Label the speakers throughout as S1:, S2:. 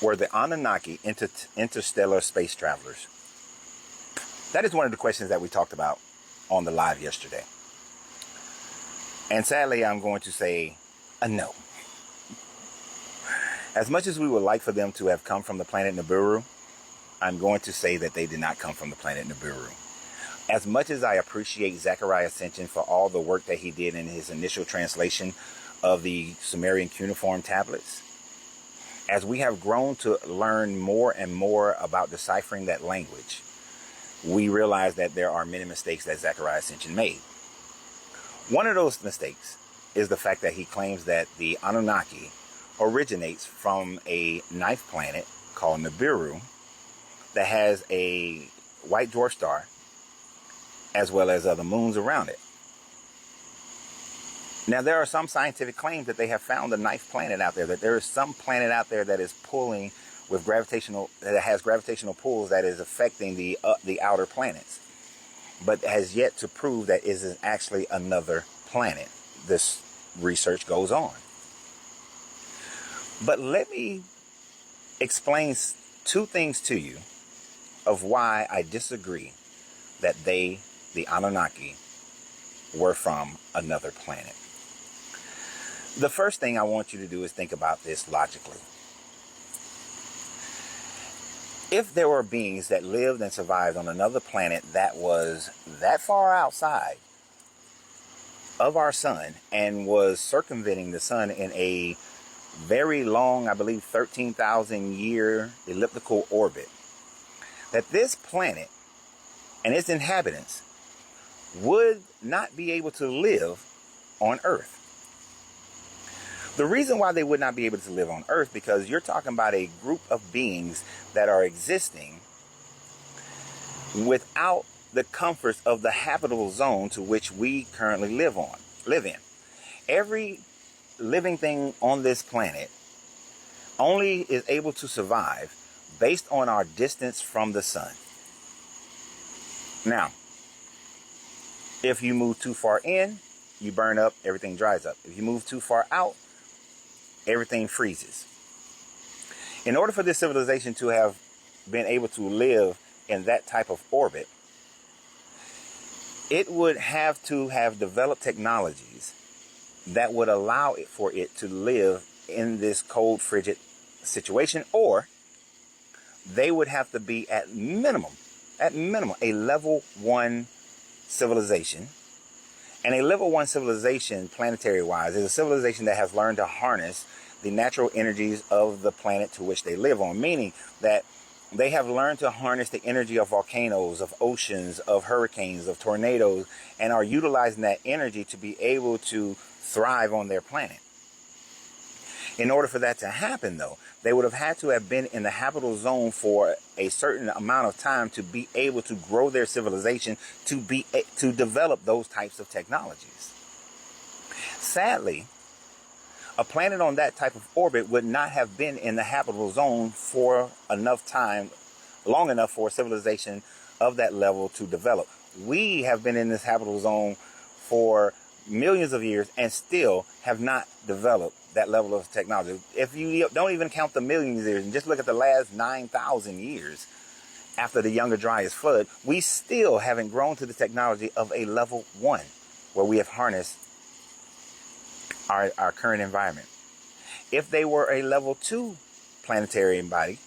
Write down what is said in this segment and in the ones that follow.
S1: Were the Anunnaki interstellar space travelers? That is one of the questions that we talked about on the live yesterday. And sadly, I'm going to say a no. As much as we would like for them to have come from the planet Nibiru, I'm going to say that they did not come from the planet Nibiru. As much as I appreciate Zechariah Ascension for all the work that he did in his initial translation of the Sumerian cuneiform tablets, as we have grown to learn more and more about deciphering that language, we realize that there are many mistakes that Zechariah Ascension made. One of those mistakes is the fact that he claims that the Anunnaki originates from a ninth planet called Nibiru that has a white dwarf star as well as other moons around it. Now, there are some scientific claims that they have found a ninth planet out there, that there is some planet out there that is pulling with that has gravitational pulls that is affecting the outer planets, but has yet to prove that it is actually another planet. This research goes on. But let me explain two things to you of why I disagree that the Anunnaki, were from another planet. The first thing I want you to do is think about this logically. If there were beings that lived and survived on another planet that was that far outside of our sun and was circumventing the sun in a very long, I believe 13,000 year elliptical orbit, that this planet and its inhabitants would not be able to live on Earth. The reason why they would not be able to live on Earth, because you're talking about a group of beings that are existing without the comforts of the habitable zone to which we currently live in. Every living thing on this planet only is able to survive based on our distance from the sun. Now, if you move too far in, you burn up, everything dries up. If you move too far out, everything freezes. In order for this civilization to have been able to live in that type of orbit, it would have to have developed technologies that would allow it for it to live in this cold, frigid situation, or they would have to be at minimum, a level 1 civilization. And a level 1 civilization, planetary wise, is a civilization that has learned to harness the natural energies of the planet to which they live on, meaning that they have learned to harness the energy of volcanoes, of oceans, of hurricanes, of tornadoes, and are utilizing that energy to be able to thrive on their planet. In order for that to happen, though, they would have had to have been in the habitable zone for a certain amount of time to be able to grow their civilization, to develop those types of technologies. Sadly, a planet on that type of orbit would not have been in the habitable zone for enough time, long enough for a civilization of that level to develop. We have been in this habitable zone for millions of years and still have not developed that level of technology. If you don't even count the millions of years and just look at the last 9,000 years after the Younger Dryas flood, we still haven't grown to the technology of a level 1 where we have harnessed our current environment. If they were a level 2 planetary body,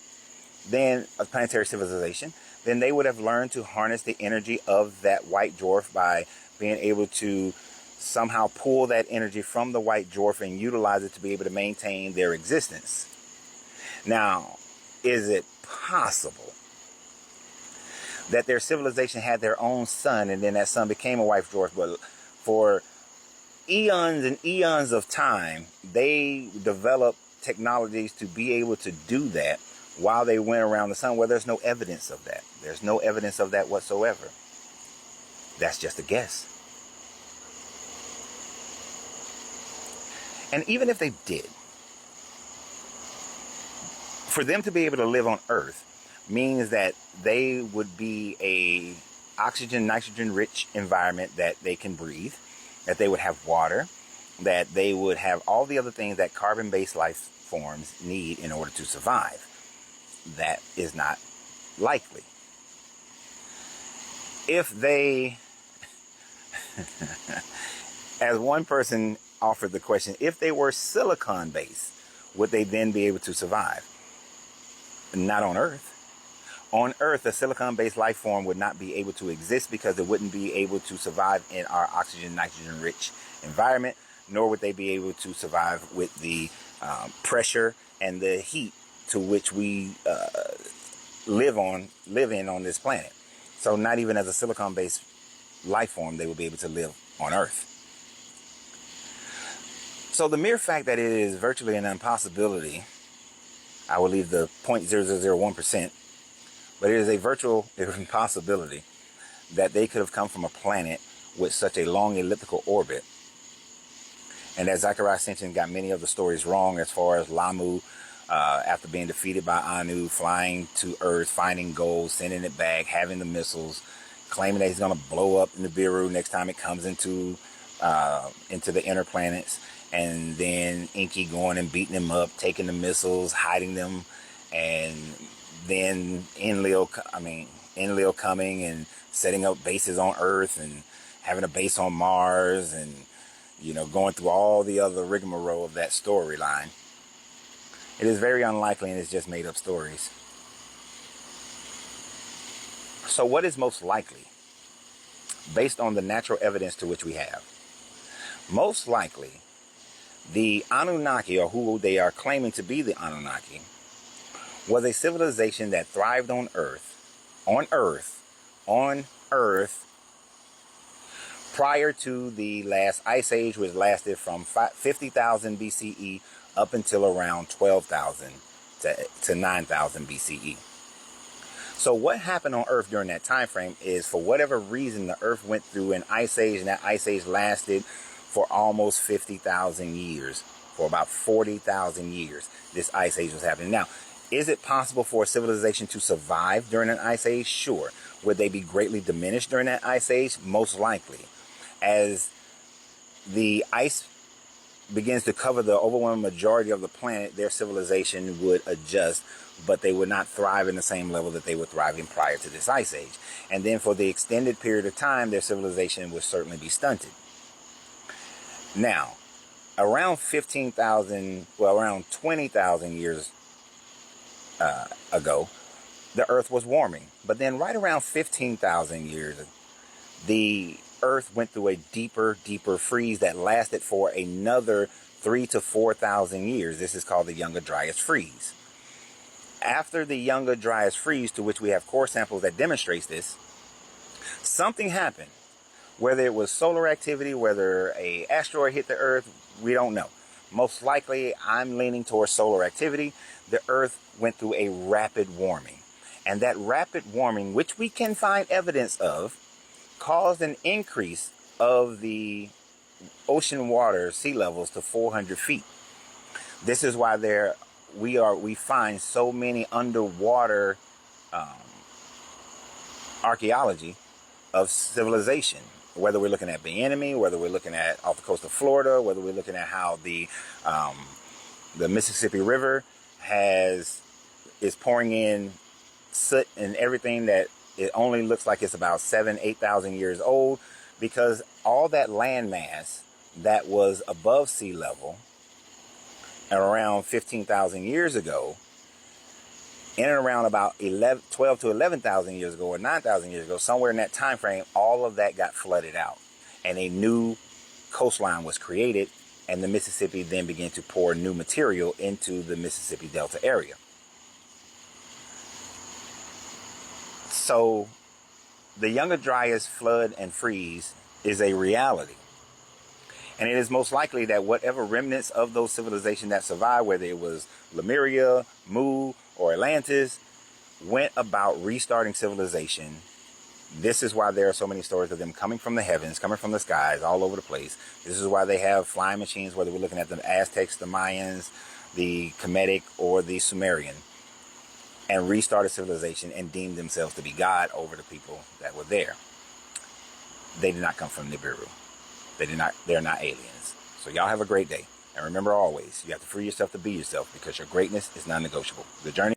S1: then a planetary civilization, then they would have learned to harness the energy of that white dwarf by being able to somehow pull that energy from the white dwarf and utilize it to be able to maintain their existence. Now, is it possible that their civilization had their own sun and then that sun became a white dwarf, but for eons and eons of time, they developed technologies to be able to do that while they went around the sun? Well, there's no evidence of that. There's no evidence of that whatsoever. That's just a guess. And even if they did, for them to be able to live on Earth means that they would be a oxygen, nitrogen rich environment that they can breathe, that they would have water, that they would have all the other things that carbon-based life forms need in order to survive. that is not likely. If they, as one person offered the question, if they were silicon based, would they then be able to survive? Not on Earth. On Earth, a silicon-based life form would not be able to exist because it wouldn't be able to survive in our oxygen, nitrogen-rich environment, nor would they be able to survive with the pressure and the heat to which we live in on this planet. So not even as a silicon-based life form, they would be able to live on Earth. So the mere fact that it is virtually an impossibility, I will leave the 0.0001%, but it is a virtual impossibility that they could have come from a planet with such a long elliptical orbit. And that Zechariah Sitchin got many of the stories wrong as far as Lamu, after being defeated by Anu, flying to Earth, finding gold, sending it back, having the missiles, claiming that he's going to blow up Nibiru next time it comes into the inner planets. And then Enki going and beating them up, taking the missiles, hiding them, and then Enlil coming and setting up bases on Earth and having a base on Mars, and going through all the other rigmarole of that storyline. It is very unlikely, and it's just made up stories. So what is most likely, based on the natural evidence to which we have? Most likely, the Anunnaki, or who they are claiming to be the Anunnaki, was a civilization that thrived on Earth, prior to the last ice age, which lasted from 50,000 BCE up until around 12,000 to 9,000 BCE. So what happened on Earth during that time frame is, for whatever reason, the Earth went through an ice age, and that ice age lasted for almost 50,000 years. For about 40,000 years, this ice age was happening. Now, is it possible for a civilization to survive during an ice age? Sure. Would they be greatly diminished during that ice age? Most likely. As the ice begins to cover the overwhelming majority of the planet, their civilization would adjust, but they would not thrive in the same level that they were thriving prior to this ice age. And then for the extended period of time, their civilization would certainly be stunted. Now, around 20,000 years ago, the Earth was warming. But then right around 15,000 years, the Earth went through a deeper freeze that lasted for another 3,000 to 4,000 years. This is called the Younger Dryas Freeze. After the Younger Dryas Freeze, to which we have core samples that demonstrates this, something happened. Whether it was solar activity, whether an asteroid hit the Earth, we don't know. Most likely, I'm leaning towards solar activity. The Earth went through a rapid warming. And that rapid warming, which we can find evidence of, caused an increase of the ocean water sea levels to 400 feet. This is why we find so many underwater archaeology of civilization. Whether we're looking at the enemy, whether we're looking at off the coast of Florida, whether we're looking at how the Mississippi River is pouring in soot and everything, that it only looks like it's about 8,000 years old, because all that land mass that was above sea level around 15,000 years ago, in and around about 12 to 11,000 years ago, or 9,000 years ago, somewhere in that time frame, all of that got flooded out, and a new coastline was created, and the Mississippi then began to pour new material into the Mississippi Delta area. So the Younger Dryas flood and freeze is a reality. And it is most likely that whatever remnants of those civilizations that survived, whether it was Lemuria, Mu, or Atlantis, went about restarting civilization. This is why there are so many stories of them coming from the heavens, coming from the skies, all over the place. This is why they have flying machines, whether we're looking at the Aztecs, the Mayans, the Kemetic, or the Sumerian, and restarted civilization and deemed themselves to be God over the people that were there. They did not come from Nibiru. They're not aliens. So y'all have a great day. And remember always, you have to free yourself to be yourself, because your greatness is non-negotiable. The journey